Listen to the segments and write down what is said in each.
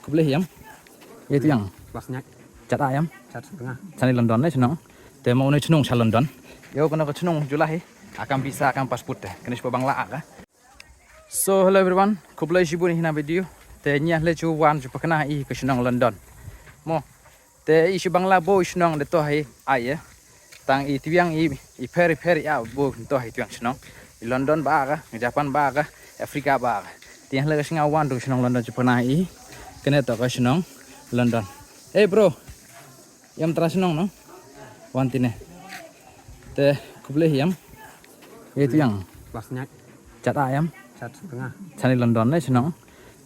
Boleh yam. Itu yang Basnya cat ayam. cat setengah. Sana London nih senang. Tapi mau nih senang sal London. Yo kena ke senang Julai. Akan bisa akan pasport deh. Kena coba bangla aga. So hello everyone. Kublai shibu nih na video. Te nyah le chu wan chu pakna I ke senang London. Mo. Te isu bangla bo senang de to hai ai tang I tiang I peri ya bo to hai tiang senang. I London ba aga, Japan ba aga, Afrika ba aga. Tiang le singa wan tu senang London chu pakna I. Kena to ke senang London. Hey bro. Yam terasinon no? Wantine. Te kubleh yam. Itu yang Basnya cat ayam. cat setengah. Sana London nih senang.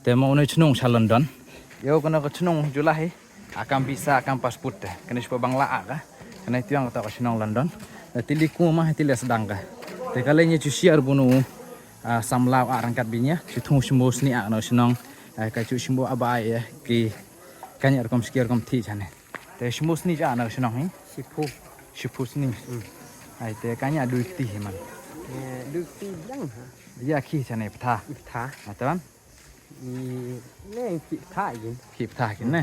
Te mau nih senang sal London. Yo kena ke senang Julai. Akan bisa akan pasport deh. Kena coba bangla aga. Kena itu yang kata ke senang London. Tili kumah tili sedang ka. Te kalinya cu siar bunu samlau arangkat binya. Cu tung sembo sni no senang. Kacu sembo abai ya ki kanya rekom sekiar rekom ti chane. Te sembo sni ja na senang ni. Sipu. Sipu sni. Ai te kanya du ti man. Duki yang Ya ki chane ptha. Ipta. Atan Ini Ipta ini. ki ptha kin ne.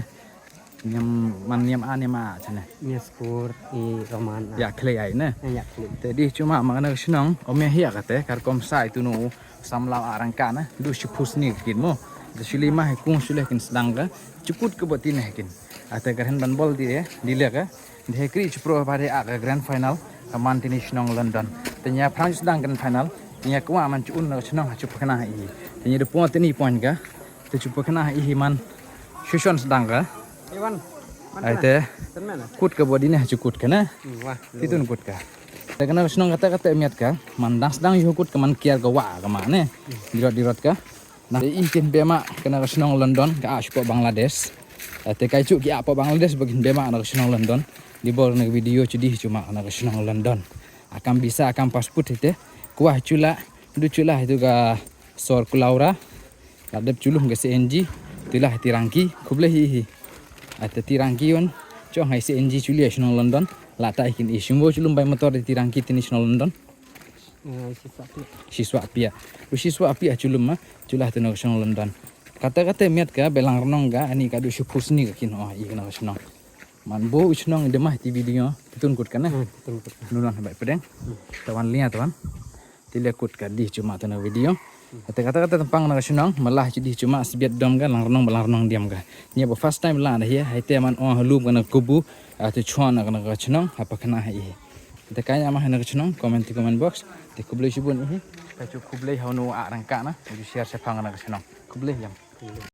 Nyam man nyam anima chane. Ini skor I Roman. Ya klei ai ne. Ya klip. Te di cuma mangana senang ome hiya kate kar kom sai tu no samlau arangka na du sipu sni kin mo. De sulima he kung suleh kin sedang ka cukut ke botin he kin. Ate garhen ban bol di ka. De kri chupro pare aga grand final kaman tini senang London. Tenya France sedang grand final. Nya kuma man chun no senang chup kana I. Tenya de point ni point ka. Te chup kana I man shushon sedang ka. Iwan. Ate Mana? kut ke bodi ne cukut kana. Wah. Titun kut ka. Te kana senang kata miat ka. Man dang sedang yukut ke man kiar ka wa ka mane. Dirot ka. Nah, ikin bema kena senang London ke aspo Bangladesh. Te kai cuk ki apa Bangladesh bagin bema anak senang London. Di bawah nak video cudi cuma anak senang London. Akan bisa akan pasport itu. Kuah cula, du cula itu ga sor kulaura. Ladap culum ke CNG. Itulah tirangki. Kubleh hihi. Ate tirangki on. Cong hai CNG culi senang London. Lata ikin isumbo culum bay motor di tirangki tini senang London. Siswa pia. Siswa pia culum mah. Culah tu nak senang London. Kata-kata miat ka belang renong ga ani ka du syupus ni ka kino I kena senang. Man bo senang demah ti video tutun kut kana. Nulan baik pedeng. Tawan lihat tawan. Tilekut ka di cuma tu nak video. Kata-kata tempang nak senang malah jadi cuma sebiat dom ga lang renong diam ga. Nya bo first time lah dah ya. Haite man oh halum kana kubu atu chuan nak senang apa kena I. Kita kaya mah nak senang komen di comment box. Di kublai subun ini. Kacu kublai hau nu arangka na. Uju share sepang nak senang. Kublai yang.